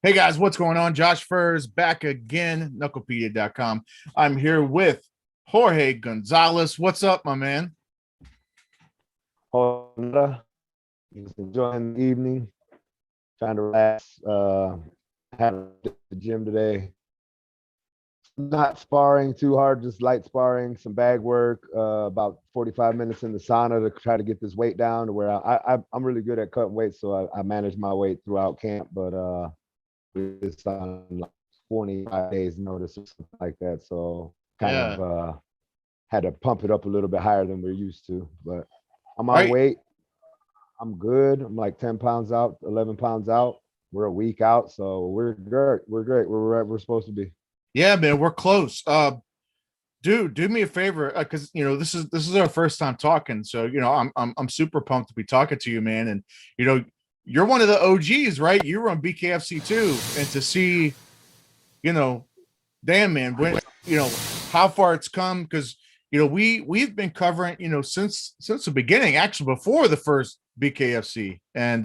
Hey guys, what's going on? Josh Furs back again, knucklepedia.com. I'm here with Jorge Gonzalez. What's up, my man? Hola, just enjoying the evening, trying to relax. Had the gym today. Not sparring too hard, just light sparring, some bag work. About 45 minutes in the sauna to try to get this weight down to where I'm really good at cutting weight, so I manage my weight throughout camp. But it's on like 25 days notice or something like that, so kind Yeah. of had to pump it up a little bit higher than we're used to. But I'm All on right. weight. I'm good. I'm like 10 pounds out, 11 pounds out. We're a week out, so we're great. We're great. We're right where we're supposed to be. Yeah, man, we're close. Dude, do me a favor, because this is our first time talking. So I'm super pumped to be talking to you, man. And you're one of the OGs, right? You were on BKFC too, and to see, you know, damn man, when how far it's come, because we've been covering since the beginning, actually before the first BKFC, and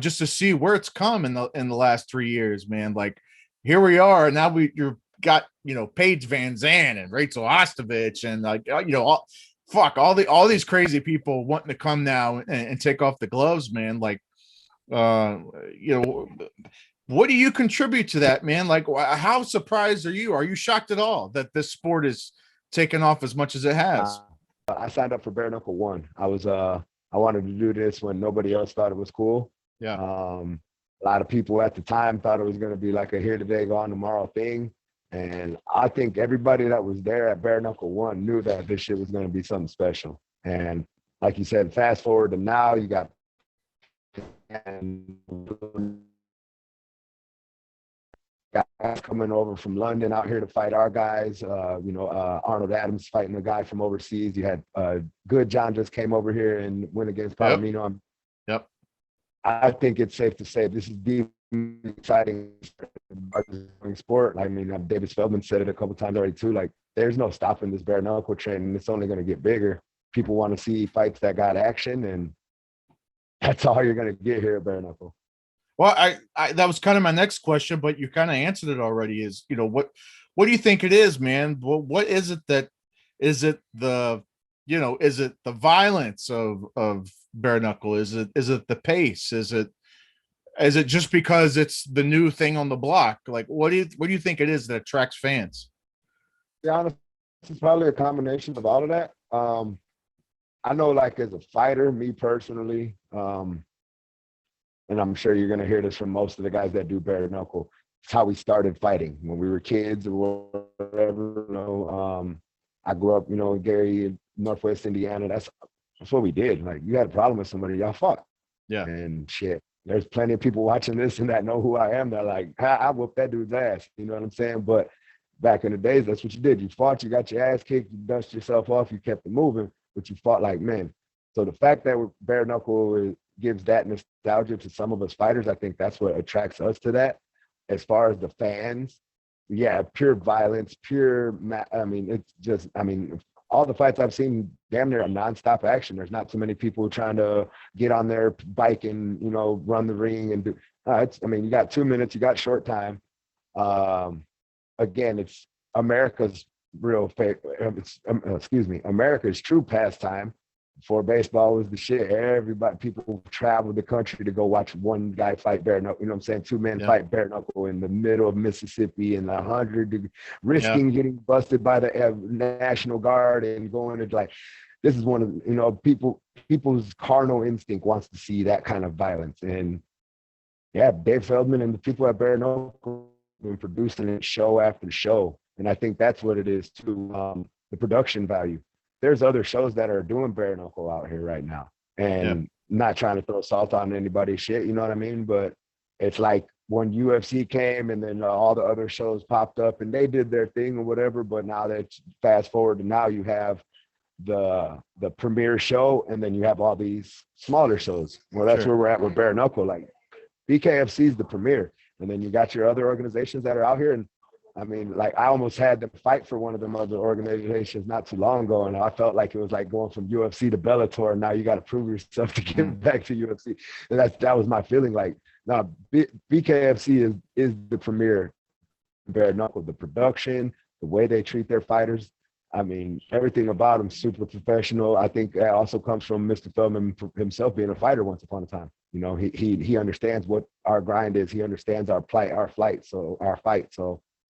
just to see where it's come in the last 3 years, man. Like here we are now. You're got Paige Van Zandt and Rachel Ostovich and all these crazy people wanting to come now and take off the gloves, man. Like uh you know what do you contribute to that, man? Like, how surprised are you? Are you shocked at all that this sport is taken off as much as it has? I signed up for Bare Knuckle One. I wanted to do this when nobody else thought it was cool. Yeah. A lot of people at the time thought it was going to be like a here today, gone tomorrow thing. And I think everybody that was there at Bare Knuckle One knew that this shit was going to be something special. And like you said, fast forward to now, you got guys coming over from London out here to fight our guys. Arnold Adams fighting a guy from overseas. You had Good John just came over here and went against Palomino. Yep. I think it's safe to say this is the exciting sport. I mean, David Feldman said it a couple times already too. Like, there's no stopping this bare knuckle trend, and it's only going to get bigger. People want to see fights that got action, and that's all you're going to get here at bare knuckle. Well, I that was kind of my next question, but you kind of answered it already. Is what do you think it is, man? What is it that is it the is it the violence of bare knuckle? Is it the pace? Is it just because it's the new thing on the block? Like, what do you think it is that attracts fans? To be honest, it's probably a combination of all of that. I know, like, as a fighter, me personally, and I'm sure you're going to hear this from most of the guys that do bare knuckle, it's how we started fighting when we were kids or whatever. I grew up, in Gary, Northwest Indiana. That's what we did. Like, you had a problem with somebody, y'all fought. Yeah. And shit, there's plenty of people watching this and that know who I am. They're like, I whooped that dude's ass. You know what I'm saying? But back in the days, that's what you did. You fought, you got your ass kicked, you dusted yourself off, you kept it moving, but you fought like men. So the fact that bare knuckle gives that nostalgia to some of us fighters, I think that's what attracts us to that. As far as the fans, yeah, pure violence, all the fights I've seen, damn near a nonstop action. There's not too many people trying to get on their bike and, run the ring and do. You got 2 minutes, you got short time. Again, it's America's America's true pastime. Before baseball was the shit, people traveled the country to go watch one guy fight bare knuckle. You know what I'm saying? Two men fight bare knuckle in the middle of Mississippi in 100, risking getting busted by the National Guard and going to, like, this is one of people's carnal instinct wants to see that kind of violence. And yeah, Dave Feldman and the people at bare knuckle been producing it show after show, and I think that's what it is too. The production value. There's other shows that are doing bare knuckle out here right now, and not trying to throw salt on anybody's shit, you know what I mean? But it's like when UFC came and then all the other shows popped up and they did their thing or whatever. But now that fast forward to now, you have the premier show, and then you have all these smaller shows. Well, that's where we're at with bare knuckle. Like, BKFC is the premier, and then you got your other organizations that are out here, and I mean, like I almost had to fight for one of them other organizations not too long ago, and I felt like it was like going from UFC to Bellator. And now you got to prove yourself to get back to UFC, and that was my feeling. Like, now BKFC is the premier bare knuckle. The production, the way they treat their fighters. I mean, everything about them super professional. I think that also comes from Mr. Feldman himself being a fighter once upon a time. You know, he understands what our grind is. He understands our plight, our fight. So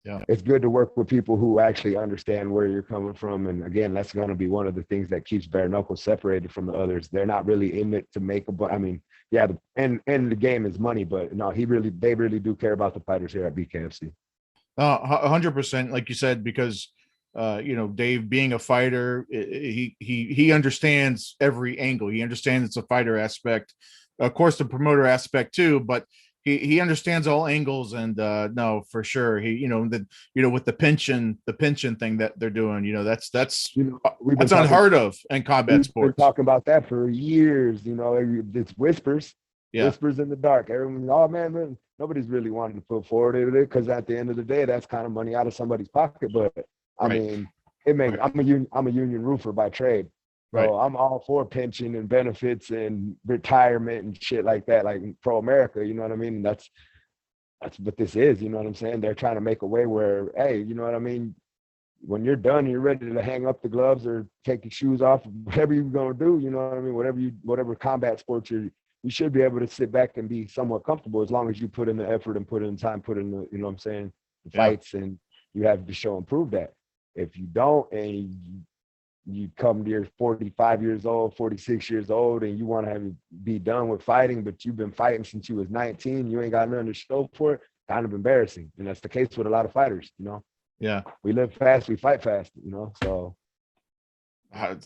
Yeah. it's good to work with people who actually understand where you're coming from. And again, that's going to be one of the things that keeps bare knuckle separated from the others. They're not really in it to make a, I mean, yeah, and the game is money, but no, they really do care about the fighters here at BKFC. 100%, like you said, because you know, Dave being a fighter, he understands every angle. He understands it's a fighter aspect, of course, the promoter aspect too, but he understands all angles. And no, for sure, with the pension thing that they're doing, that's that's unheard of in combat sports. We've been talking about that for years. It's whispers. Yeah. Whispers in the dark. Everyone, oh man, nobody's really wanting to put forward it because at the end of the day, that's kind of money out of somebody's pocket. But I mean, it makes. Right. I'm a union roofer by trade, so right. I'm all for pension and benefits and retirement and shit like that, like pro America. You know what I mean? That's what this is. You know what I'm saying? They're trying to make a way where, hey, you know what I mean? When you're done, you're ready to hang up the gloves or take your shoes off, whatever you're gonna do. You know what I mean? Whatever combat sports you should be able to sit back and be somewhat comfortable as long as you put in the effort and put in time, put in the, you know what I'm saying, the fights, and you have to show and prove that. If you don't, and you come to your 45 years old, 46 years old, and you want to be done with fighting, but you've been fighting since you was 19, you ain't got nothing to show for it, kind of embarrassing. And that's the case with a lot of fighters, Yeah. We live fast, we fight fast, so. I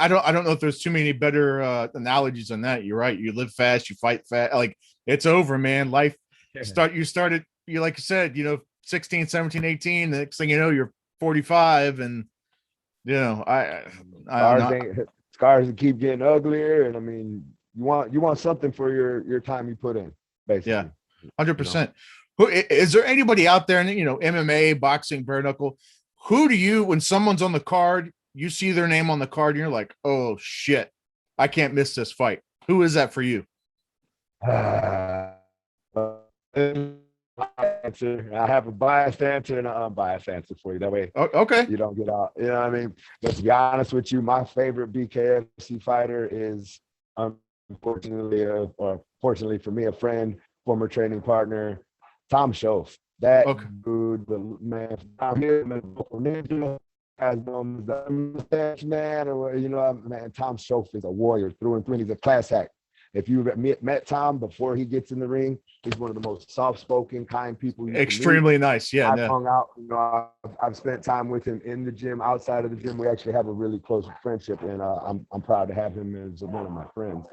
don't know if there's too many better analogies on that. You're right. You live fast, you fight fast. Like, it's over, man. Life you started, like you said, 16, 17, 18. The next thing you know, you're 45, and scars keep getting uglier. And I mean, you want something for your time you put in, basically. Yeah, 100%. Who is there anybody out there in MMA, boxing, bare knuckle? Who do you, when someone's on the card, you see their name on the card and you're like, oh shit, I can't miss this fight? Who is that for you? Answer. I have a biased answer and an unbiased answer for you. That way, okay, you don't get out. You know what I mean? But to be honest with you, my favorite BKFC fighter is, unfortunately, or fortunately for me, a friend, former training partner, Tomschoeff. That dude, the man, I'm here, ninja, as known as the mustache man, or man, Tomschoeff is a warrior through and through. He's a class act. If you met Tom before he gets in the ring, he's one of the most soft-spoken, kind people. Extremely nice. Yeah, I've hung out. I've spent time with him in the gym, outside of the gym. We actually have a really close friendship, and I'm proud to have him as one of my friends.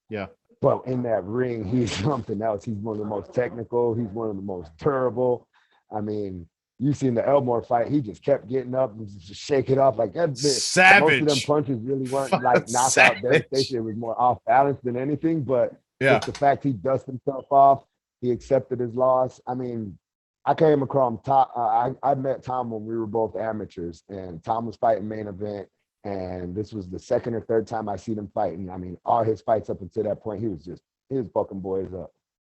Yeah. But in that ring, he's something else. He's one of the most technical. He's one of the most durable. I mean, you've seen the Elmore fight. He just kept getting up and just shake it off like that. Savage. Most of them punches really weren't like knockout devastation. It was more off balance than anything. But just the fact he dusted himself off, he accepted his loss. I mean, I came across Tom. I met Tom when we were both amateurs, and Tom was fighting main event. And this was the second or third time I seen him fighting. I mean, all his fights up until that point, he was fucking boys up.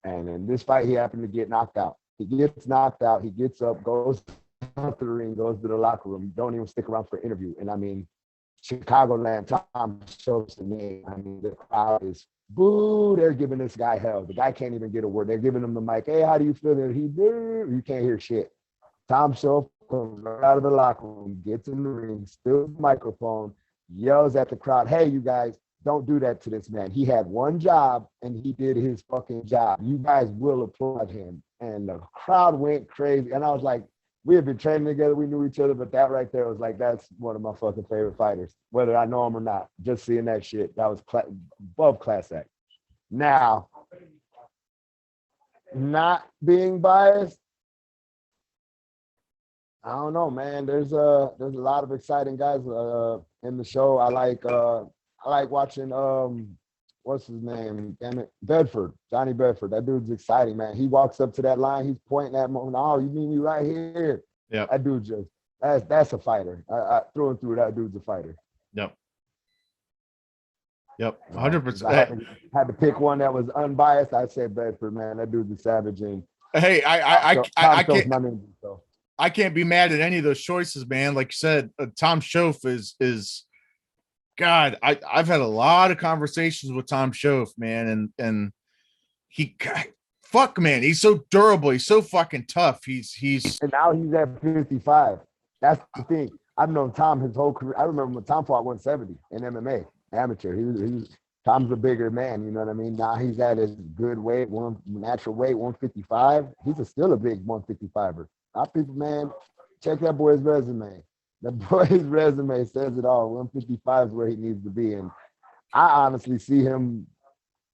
And in this fight, he happened to get knocked out. He gets knocked out. He gets up, goes out the ring, goes to the locker room. Don't even stick around for an interview. And I mean, Chicagoland, Tom shows the name. I mean, the crowd is boo. They're giving this guy hell. The guy can't even get a word. They're giving him the mic. Hey, how do you feel? And you can't hear shit. Tomschoeff comes right out of the locker room, gets in the ring, steals the microphone, yells at the crowd, hey, you guys, don't do that to this man. He had one job, and he did his fucking job. You guys will applaud him. And the crowd went crazy. And I was like, we had been training together. We knew each other, but that right there was like, that's one of my fucking favorite fighters, whether I know him or not. Just seeing that shit, that was above class act. Now, not being biased, I don't know, man. There's a lot of exciting guys in the show. I like watching what's his name? Damn it, Bedford, Johnny Bedford. That dude's exciting, man. He walks up to that line, he's pointing at him. Oh, you mean me right here? Yeah. That dude just that's a fighter. I through and through, that dude's a fighter. Yep. Yep. 100%. I had to pick one that was unbiased. I said Bedford, man. That dude's a savage. And Hey, I can't. My name, so. I can't be mad at any of those choices, man. Like you said, Tomschoeff is God. I've had a lot of conversations with Tomschoeff, man, and he, fuck, man, he's so durable. He's so fucking tough. He's and now he's at 55. That's the thing. I've known Tom his whole career. I remember when Tom fought 170 in MMA, amateur. He was Tom's a bigger man, you know what I mean? Now he's at his good weight, natural weight, 155. He's still a big 155er. Our people, man, check that boy's resume. That boy's resume says it all. 155 is where he needs to be. And I honestly see him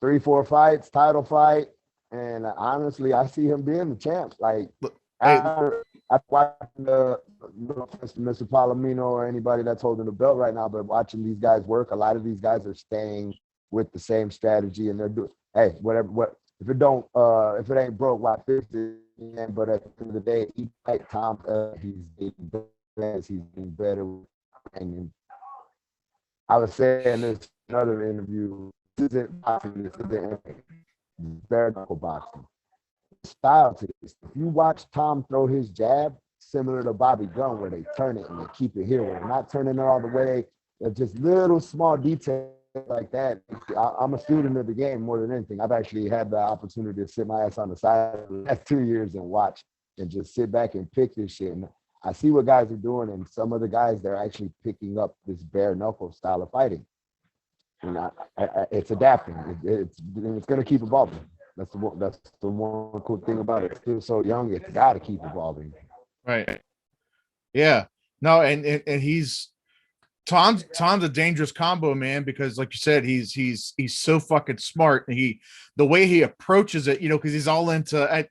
3-4 fights, title fight. And honestly, I see him being the champ. Like, I watch Mr. Palomino or anybody that's holding the belt right now, but watching these guys work, a lot of these guys are staying with the same strategy, and they're doing, hey, whatever, if it ain't broke, why fix it? But at the end of the day, he like Tom, he's getting better. And I was saying this in another interview, this isn't boxing, this isn't bare knuckle boxing. Style to this. If you watch Tom throw his jab, similar to Bobby Gunn, where they turn it and they keep it here, where they're not turning it all the way, they're just little small details like that. I'm a student of the game more than anything. I've actually had the opportunity to sit my ass on the side the last 2 years and watch and just sit back and pick this shit. And I see what guys are doing, and some of the guys, they're actually picking up this bare knuckle style of fighting. And it's adapting. It's going to keep evolving. That's the one cool thing about it. It's still so young. It's got to keep evolving. right. Yeah. No, and he's Tom's a dangerous combo, man, because like you said, he's so fucking smart, and the way he approaches it, because he's all into, and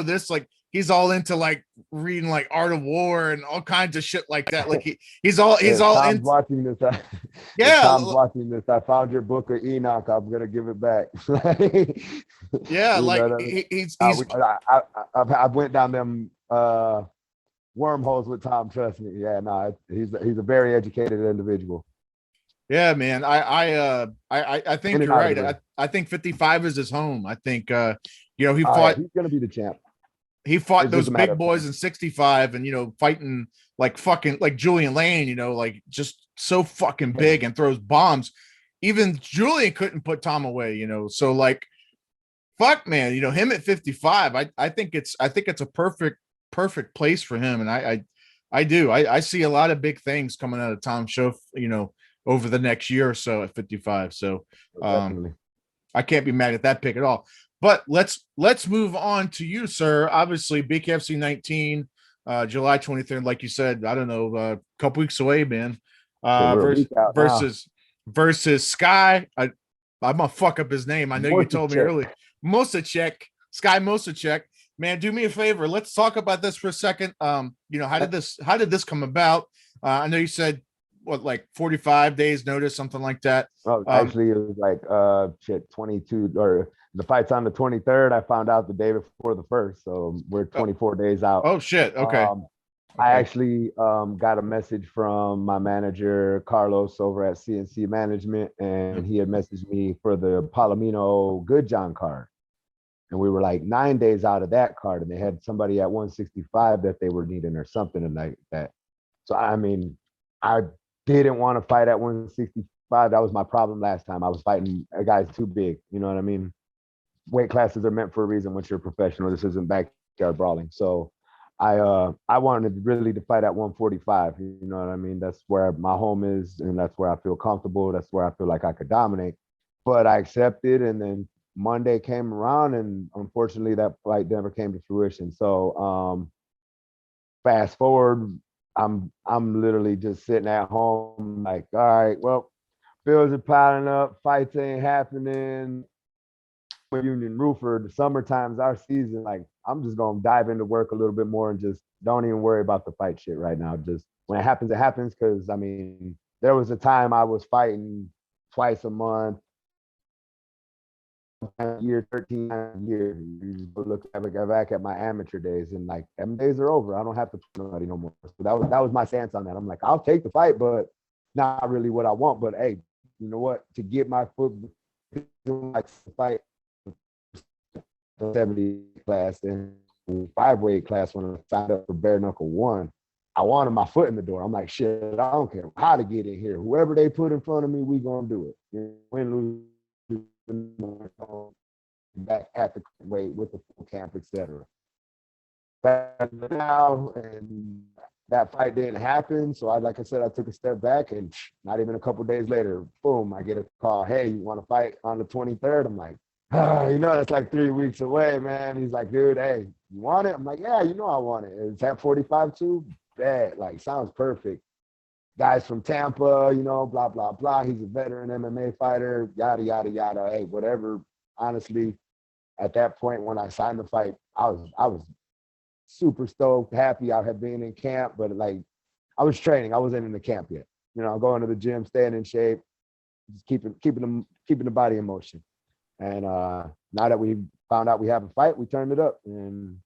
this, like, he's all into like reading like Art of War and all kinds of shit like that. Like he's all Tom's watching this. Yeah, Tom's watching this. I found your book of Enoch. I'm gonna give it back. Yeah, like I went down them wormholes with Tom. Trust me. Yeah, no, he's a very educated individual. Yeah, man. I think you're right. I think 55 is his home. I think he fought. He's gonna be the champ. He fought those big boys in 65, and fighting like fucking like Julian Lane, like just so fucking big and throws bombs. Even Julian couldn't put Tom away, So like, fuck, man, him at 55. I think it's a perfect place for him, and I see a lot of big things coming out of Tomschoeff, over the next year or so at 55. So I can't be mad at that pick at all. But let's move on to you, sir. Obviously, BKFC 19, July 23rd, like you said, I don't know, a couple weeks away, man. Versus Sky. I'm gonna fuck up his name. I know you told me earlier. Mosacek, Sky Mosacek. Man, do me a favor. Let's talk about this for a second. How did this come about? I know you said like 45 days notice, something like that. Oh, actually, it was like 22, or the fight's on the 23rd. I found out the day before the 1st, so we're 24 days out. Oh shit. Okay. I actually got a message from my manager Carlos over at CNC Management, and he had messaged me for the Palomino Good John card. And we were like 9 days out of that card, and they had somebody at 165 that they were needing or something like that. So, I mean, I didn't want to fight at 165. That was my problem last time. I was fighting a guy too big. You know what I mean? Weight classes are meant for a reason once you're a professional. This isn't backyard brawling. So I wanted really to fight at 145. You know what I mean? That's where my home is, and that's where I feel comfortable. That's where I feel like I could dominate. But I accepted, and then Monday came around, and unfortunately that fight never came to fruition. So fast forward, I'm literally just sitting at home like, all right, well, bills are piling up, fights ain't happening. Union roofer, the summertime's our season. Like, I'm just gonna dive into work a little bit more and just don't even worry about the fight shit right now. Just when it happens, it happens. Because I mean, there was a time I was fighting twice a month, a year, 13 times a year. You just look back at my amateur days, and like them days are over. I don't have to put nobody no more. So that was my stance on that. I'm like, I'll take the fight, but not really what I want. But hey, you know what? To get my foot like fight 70 class and 5-weight class when I signed up for bare knuckle 1. I wanted my foot in the door. I'm like, shit, I don't care how to get in here. Whoever they put in front of me, we gonna do it. Win, lose, back at the weight with the full camp, etc. But now, and that fight didn't happen. So like I said, I took a step back, and not even a couple days later, boom, I get a call. Hey, you want to fight on the 23rd? I'm like, it's like 3 weeks away, man. He's like, dude, hey, you want it? I'm like, yeah, I want it. It's at 45 too. Bad, like sounds perfect. Guys from Tampa, blah blah blah. He's a veteran MMA fighter, yada yada yada. Hey, whatever. Honestly, at that point when I signed the fight, I was super stoked, happy. I had been in camp, but like I was training. I wasn't in the camp yet. Going to the gym, staying in shape, just keeping the body in motion. And now that we found out we have a fight, we turned it up, and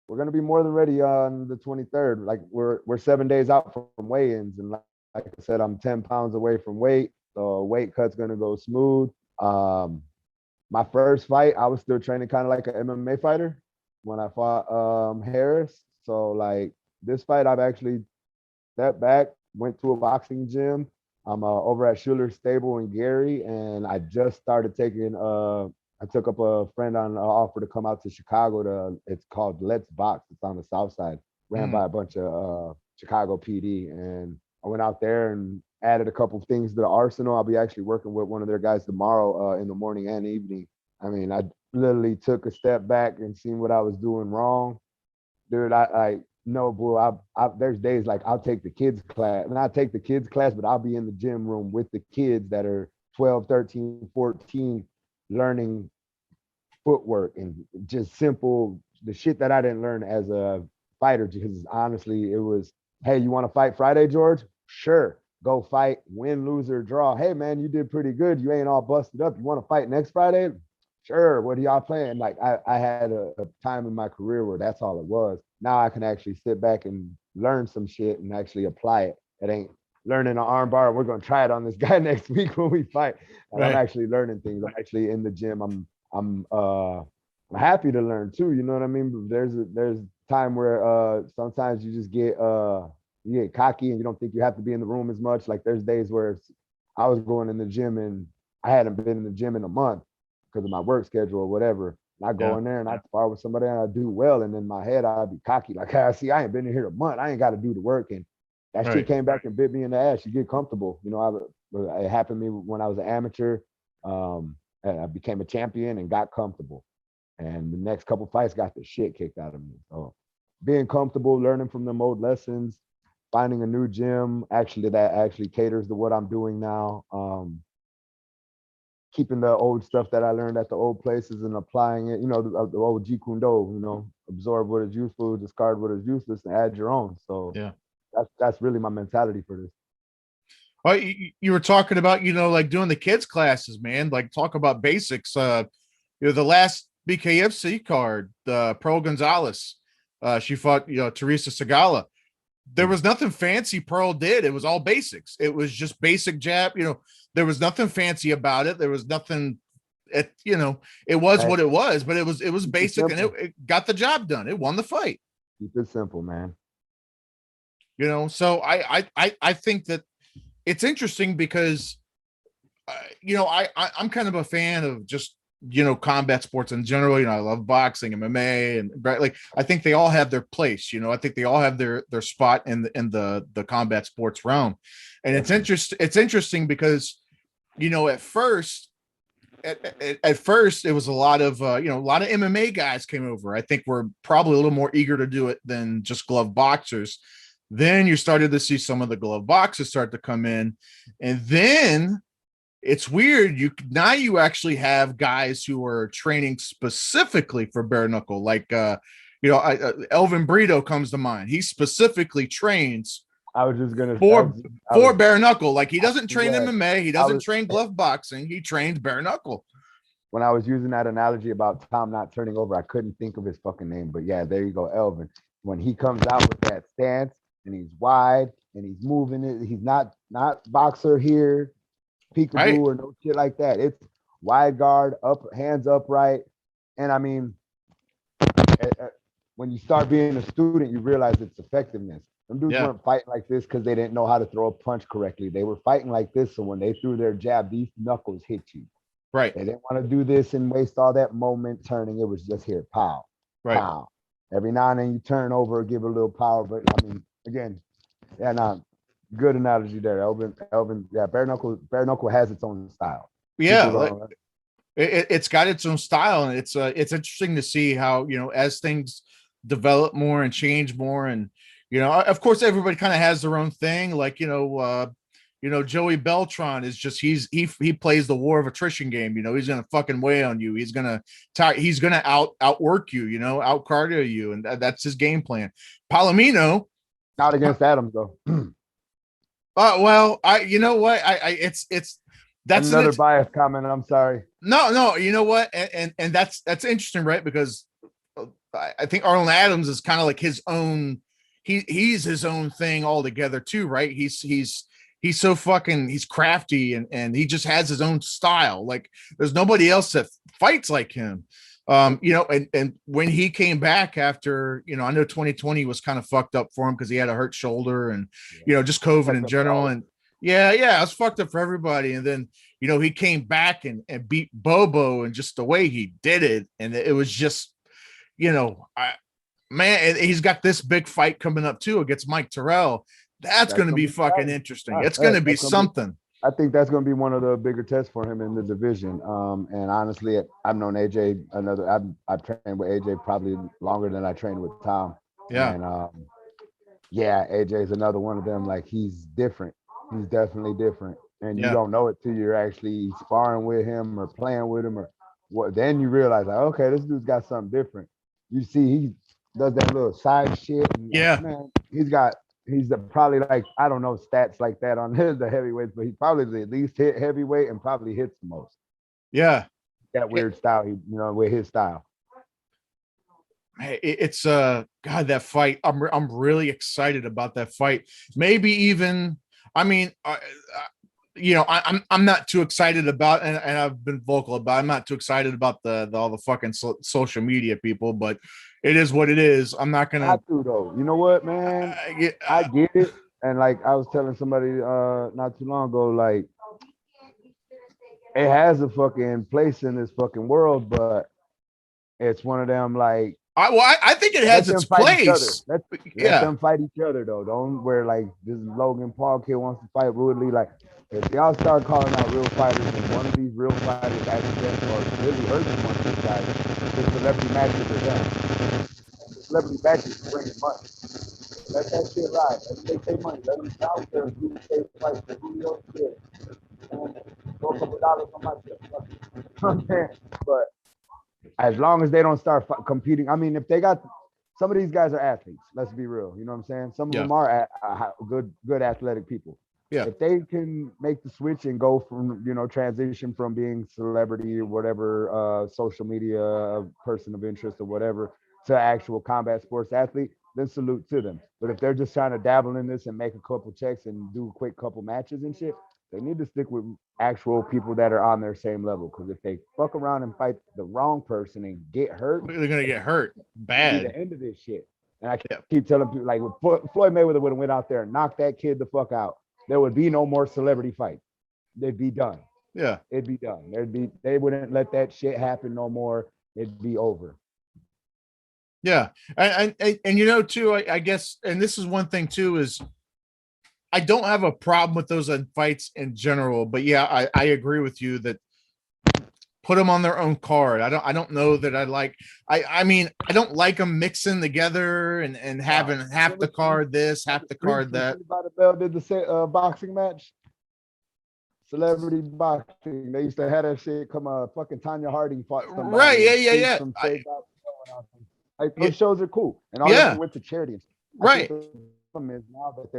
we're gonna be more than ready on the 23rd. Like we're 7 days out from weigh-ins, and like I said, I'm 10 pounds away from weight, so weight cut's gonna go smooth. My first fight, I was still training kind of like an MMA fighter when I fought Harris. So like this fight, I've actually stepped back, went to a boxing gym. I'm over at Schuler's Stable in Gary, and I just started taking I took up a friend on an offer to come out to Chicago it's called Let's Box. It's on the South Side, ran by a bunch of Chicago PD. And I went out there and added a couple of things to the arsenal. I'll be actually working with one of their guys tomorrow in the morning and evening. I mean, I literally took a step back and seen what I was doing wrong. Dude, I no, boo, there's days like I'll take the kids class, and I'll take the kids class, but I'll be in the gym room with the kids that are 12, 13, 14, learning footwork and just simple, the shit that I didn't learn as a fighter, because honestly, it was, hey, you want to fight Friday, George? Sure, go fight, win, lose, or draw. Hey, man, you did pretty good. You ain't all busted up. You want to fight next Friday? Sure, what are y'all playing? Like I had a time in my career where that's all it was. Now I can actually sit back and learn some shit and actually apply it. It ain't learning an arm bar and we're going to try it on this guy next week when we fight. And right. I'm actually learning things. I'm actually in the gym. I'm happy to learn too. You know what I mean? But there's time where sometimes you just get cocky and you don't think you have to be in the room as much. Like there's days where I was going in the gym and I hadn't been in the gym in a month because of my work schedule or whatever. And I go in there and I spar with somebody and I do well. And in my head, I'd be cocky. Like, see, I ain't been in here a month. I ain't got to do the work. And that shit came back and bit me in the ass. You get comfortable. It happened to me when I was an amateur. I became a champion and got comfortable. And the next couple fights got the shit kicked out of me. So being comfortable, learning from them old lessons, finding a new gym, that actually caters to what I'm doing now. Keeping the old stuff that I learned at the old places and applying it, the old Jeet Kune Do, absorb what is useful, discard what is useless, and add your own. So yeah, that's really my mentality for this. Well, you were talking about, like doing the kids classes, man, like talk about basics. The last BKFC card, Pearl Gonzalez, she fought, Teresa Segala. There was nothing fancy Pearl did. It was all basics. It was just basic jab. There was nothing fancy about it. There was nothing, it was what it was, but it was basic and it got the job done. It won the fight. Keep it simple, man. So I think that it's interesting because, I'm kind of a fan of just, combat sports in general. I love boxing, MMA, and like I think they all have their place. I think they all have their spot in the combat sports realm, and it's interesting because at first it was a lot of MMA guys came over. I think we're probably a little more eager to do it than just glove boxers. Then you started to see some of the glove boxers start to come in, and then it's weird. You actually have guys who are training specifically for bare knuckle, like Elvin Brito comes to mind. He specifically trains. I was just gonna for bare knuckle. Like he doesn't train MMA. He doesn't train glove boxing. He trains bare knuckle. when I was using that analogy about Tom not turning over, I couldn't think of his fucking name. But yeah, there you go, Elvin. When he comes out with that stance and he's wide and he's moving it, he's not boxer here, peekaboo Right. or no shit like that. It's wide guard, up, hands upright. And I mean, when you start being a student, you realize its effectiveness. Them dudes Yeah. weren't fighting like this because they didn't know how to throw a punch correctly. They were fighting like this, so when they threw their jab, these knuckles hit you. Right. They didn't want to do this and waste all that moment turning. It was just here, pow, Right. pow. Every now and then you turn over, give a little power, but I mean, again, yeah, nah, good analogy there, Elvin. Yeah, bare knuckle has its own style. Yeah. It's got its own style, and it's interesting to see how, you know, as things develop more and change more, and you know, of course everybody kind of has their own thing, like Joey Beltran is just he plays the war of attrition game. You know, he's gonna fucking weigh on you, he's gonna outwork you, you know, out cardio you, and that's his game plan. Palomino, not against Adams though. Well, I, you know what, I it's that's another biased comment. I'm sorry. No, you know what, and that's interesting, right? Because I think Arlen Adams is kind of like his own. He's his own thing altogether too, right? He's so fucking, he's crafty, and he just has his own style. Like there's nobody else that fights like him. You know, and when he came back after, you know, I know 2020 was kind of fucked up for him because he had a hurt shoulder and, you know, just COVID in general. And yeah, it was fucked up for everybody. And then, you know, he came back and beat Bobo, and just the way he did it. And it was just, you know, man, he's got this big fight coming up too against Mike Terrell. That's going to be fucking interesting. It's going to be something. I think that's going to be one of the bigger tests for him in the division. And honestly, I've known AJ I've trained with AJ probably longer than I trained with Tom. Yeah. And yeah, AJ is another one of them. Like he's different. He's definitely different. And you don't know it till you're actually sparring with him or playing with him or what. Then you realize, like, okay, this dude's got something different. You see, he does that little side shit. And, man, he's probably like, I don't know stats like that on the heavyweights, but he probably at least hit heavyweight and probably hits the most. Yeah. That weird style, with his style. It's God, that fight. I'm really excited about that fight. Maybe even, I mean, you know, I'm not too excited about, and I've been vocal about, I'm not too excited about all the fucking social media people, but it is what it is. I'm not gonna. Not to though. You know what, man? I get it, and like I was telling somebody not too long ago, like it has a fucking place in this fucking world, but it's one of them like. I think it has its place. Let them fight each other though. Don't where like this Logan Paul kid wants to fight Woodley. Like if y'all start calling out real fighters and one of these real fighters accident or really hurts one of these guys, the celebrity matches are done. The celebrity matches bring money. Let that shit ride. Let them take money. Let them out there and do the same fight for who else did. And throw a couple dollars on my shit. You know what I'm saying? But as long as they don't start competing, I mean, if they got some of these guys are athletes, let's be real. You know what I'm saying? Some of them are good athletic people. Yeah. If they can make the switch and go from, transition from being celebrity or whatever, social media person of interest or whatever to actual combat sports athlete, then salute to them. But if they're just trying to dabble in this and make a couple checks and do a quick couple matches and shit, they need to stick with actual people that are on their same level. Because if they fuck around and fight the wrong person and get hurt, they're gonna get hurt bad. The end of this shit. And I keep telling people, like, if Floyd Mayweather would have went out there and knocked that kid the fuck out, there would be no more celebrity fights. They'd be done. Yeah, it'd be done. They wouldn't let that shit happen no more. It'd be over. Yeah, and too, I guess, and this is one thing too, is I don't have a problem with those fights in general, but yeah, I agree with you that put them on their own card. I don't know that I like. I mean, I don't like them mixing together and having half the card this, half the card that. Bell did the boxing match. Celebrity boxing. They used to have that shit come. Fucking Tanya Harding fought somebody. Right? Yeah. Like those shows are cool, and all of them went to charity. Right. The problem is now that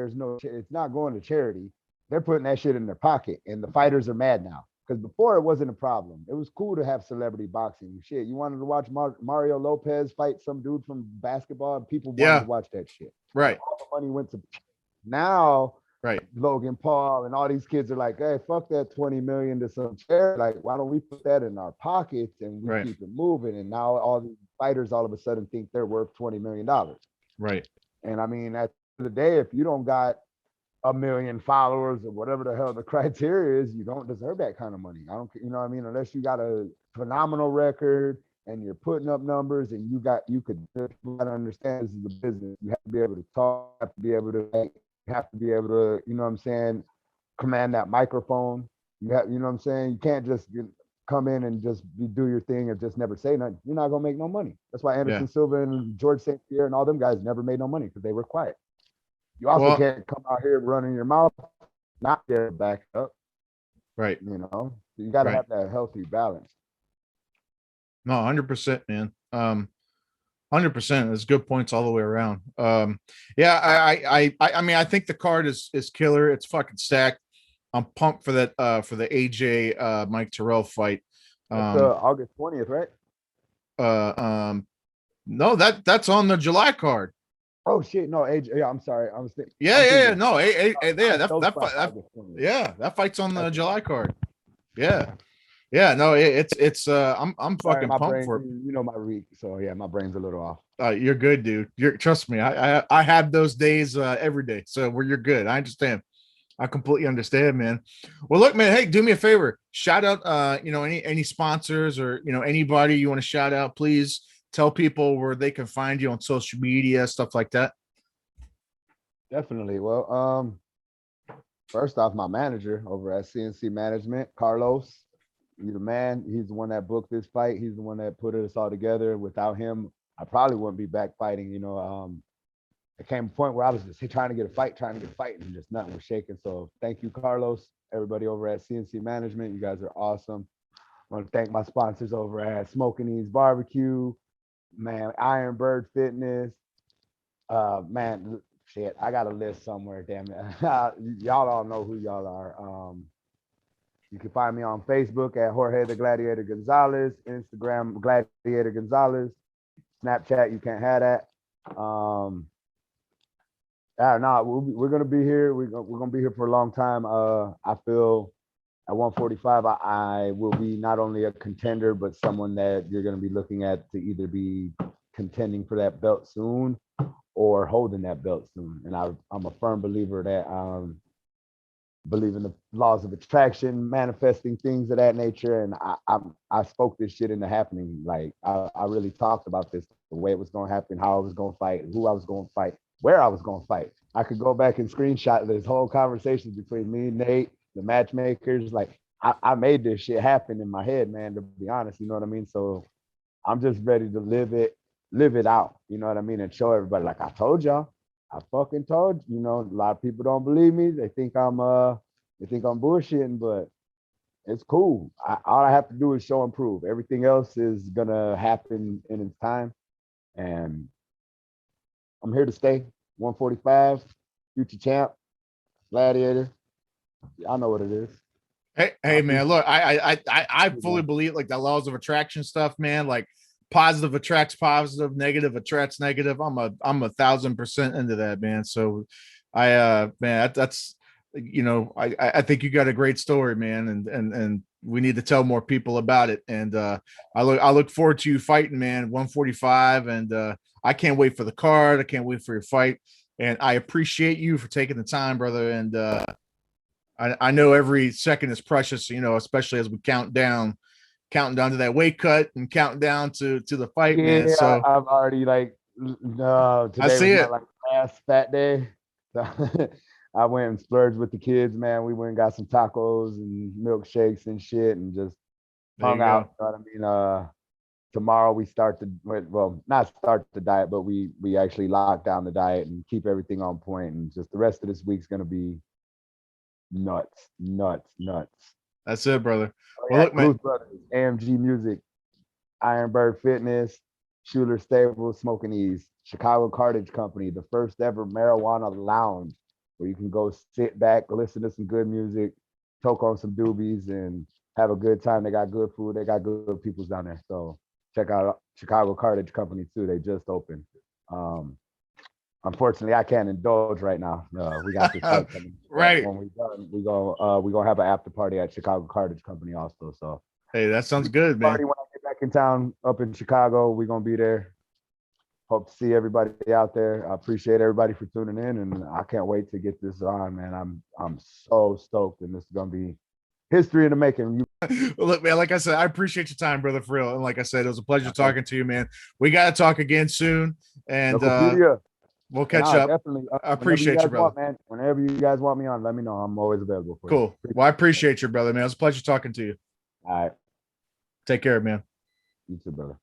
it's not going to charity. They're putting that shit in their pocket, and the fighters are mad now. because before it wasn't a problem. It was cool to have celebrity boxing. Shit, you wanted to watch Mario Lopez fight some dude from basketball, and people wanted to Yeah. watch that shit. Right. All the money went to now. Right. Logan Paul and all these kids are like, hey, fuck that 20 million to some charity. Like, why don't we put that in our pockets and we keep it moving? And now all these fighters all of a sudden think they're worth $20 million. Right. And I mean, at the end of the day, if you don't got 1 million followers or whatever the hell the criteria is, you don't deserve that kind of money. I don't, you know what I mean? Unless you got a phenomenal record and you're putting up numbers and you could understand this is a business. You have to be able to talk, have to be able to have to be able to, you know what I'm saying, command that microphone. You have, you know what I'm saying? You can't just come in and just do your thing and just never say nothing. You're not gonna make no money. That's why Anderson Silva and George St. Pierre and all them guys never made no money because they were quiet. You also can't come out here running your mouth, not there to back up. Right. You know, so you got to have that healthy balance. No, 100%, man. 100%. There's good points all the way around. Yeah, I mean, I think the card is killer. It's fucking stacked. I'm pumped for that for the AJ Mike Terrell fight. That's August 20th, right? No, that's on the July card. Oh shit, no, AJ. Yeah, I'm sorry. I was thinking. Yeah. No, that fight's on the July card. Yeah. No, it's I'm fucking pumped for it. You know my week, so yeah, my brain's a little off. You're good, dude. Trust me, I have those days every day. So you're good. I understand. I completely understand, man. Well, look, man, hey, do me a favor. Shout out any sponsors or anybody you want to shout out, please. Tell people where they can find you on social media, stuff like that. Definitely. Well, first off, my manager over at CNC Management, Carlos, you're the man. He's the one that booked this fight. He's the one that put us all together. Without him, I probably wouldn't be back fighting. It came a point where I was just trying to get a fight, and just nothing was shaking. So thank you, Carlos, everybody over at CNC Management. You guys are awesome. I want to thank my sponsors over at Smoking Ease Barbecue, man, Iron Bird Fitness, man, shit, I got a list somewhere, damn it. Y'all all know who y'all are. You can find me on Facebook at Jorge TheGladiator Gonzalez, Instagram Gladiator Gonzalez, Snapchat, you can't have that. We're gonna be here. We're gonna be here for a long time. I feel at 145, I will be not only a contender, but someone that you're gonna be looking at to either be contending for that belt soon or holding that belt soon. And I'm a firm believer that believe in the laws of attraction, manifesting things of that nature. And I spoke this shit into happening. Like I really talked about this, the way it was going to happen, how I was going to fight, who I was going to fight, where I was going to fight. I could go back and screenshot this whole conversation between me, Nate, the matchmakers. Like I made this shit happen in my head, man, to be honest, you know what I mean? So I'm just ready to live it out, you know what I mean? And show everybody, like I told y'all. I fucking told you, a lot of people don't believe me. They think I'm bullshitting, but it's cool. All I have to do is show and prove. Everything else is gonna happen in its time. And I'm here to stay. 145, future champ, gladiator. I know what it is. Hey man, look, I fully believe like the laws of attraction stuff, man. Like positive attracts positive, negative attracts negative. I'm 1,000% into that, man. So man, that's I think you got a great story, man, and we need to tell more people about it. And I look forward to you fighting, man. 145, and I can't wait for the card. I can't wait for your fight, and I appreciate you for taking the time, brother. And I know every second is precious, especially as we count down counting down to that weight cut and counting down to the fight, man. So I've already today I see was it. my last fat day. So I went and splurged with the kids, man. We went and got some tacos and milkshakes and shit and just hung out. You know what I mean? Tomorrow we not start the diet, but we actually lock down the diet and keep everything on point. And just the rest of this week's gonna be nuts. That's it, brother. Well, look, man. Brothers, AMG Music, Ironbird Fitness, Schuler Stable, Smoking Ease, Chicago Cartage Company, the first ever marijuana lounge where you can go sit back, listen to some good music, choke on some doobies, and have a good time. They got good food. They got good people down there. So check out Chicago Cartage Company too. They just opened. Unfortunately, I can't indulge right now. We got this fight coming. Right. When we done, we gonna have an after party at Chicago Cartage Company also. So hey, that sounds good, man. party when I get back in town up in Chicago, we're gonna be there. Hope to see everybody out there. I appreciate everybody for tuning in, and I can't wait to get this on, man. I'm so stoked, and this is gonna be history in the making. Well, look, man, like I said, I appreciate your time, brother, for real. And like I said, it was a pleasure talking to you, man. We got to talk again soon. And we'll catch up. Definitely. I appreciate you, brother. Man. Whenever you guys want me on, let me know. I'm always available for you. Cool. Well, I appreciate you, brother, man. It was a pleasure talking to you. All right. Take care, man. You too, brother.